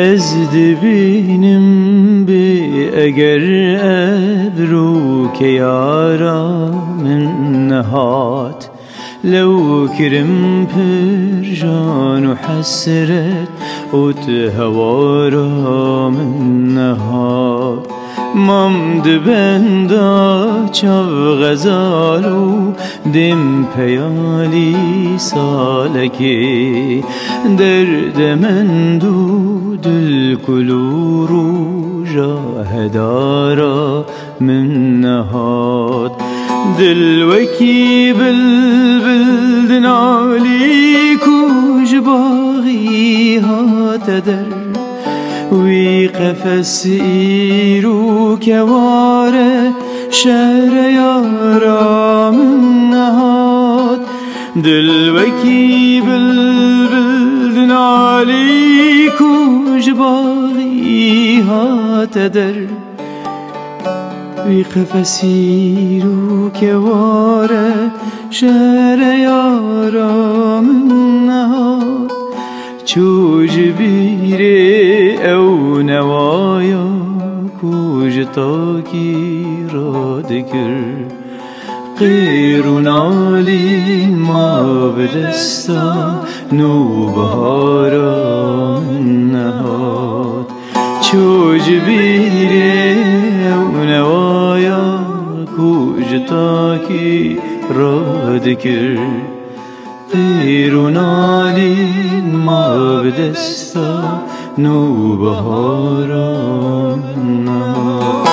از دبینم بی اگر ابرو که یارا من نهات لو كرم برجان وحسرت وتهوارا من نهار مام دبندا چاو غزالو دم پیالی سالکی درد من دود الكلورو جاهدارا من نهاد دلوکی بلبل نالی کوج باغی هات در وی قفس ایرو کواره شهر یارا من نهاد دلوکی بلبل نالی کوج باغی هات در وی قفسی رو که واره شهر یارا من نهاد چوج بیره او نوایا کوج تاکی را دگر غیر و نالین ما بدستا نوبهارا من نهاد چوج بیره او نوایا کوج تاکی را دگر غیر و نالین ما بدستا نوبهارا من نهاد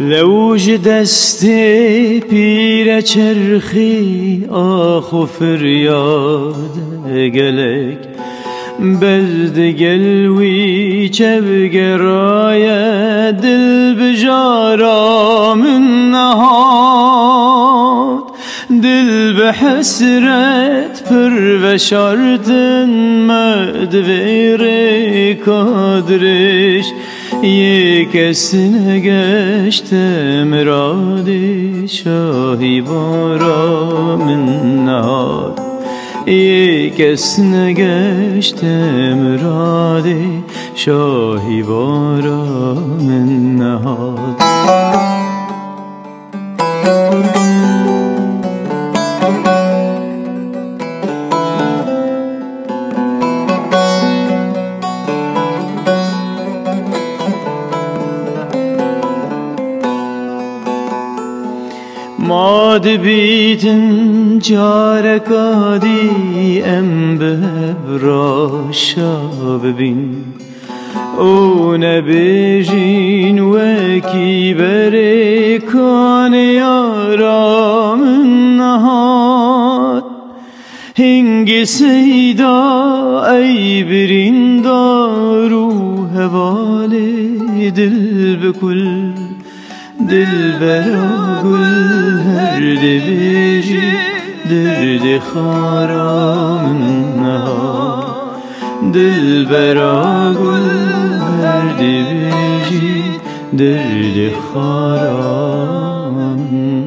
لوج دست پیر چرخی آخو فریاد گلک بزد گلوی چبگرای دل بجارا من نهاد دل بحسرت پر و شرطن مدویر کادرش یکس نگشت مراد شاهی بارا من نهاد یکس نگشت مراد شاهی بارا من نهاد ماد بیتن جارکادی ام ببرا شاب بین او نبیجین وکی برکان یارا من نهاد هنگ سیدا ای برین دارو حوال دل بکل دل برا گل هر دبیجی درد خارا من نهاد دل برا گل هر دبیجی درد خارا من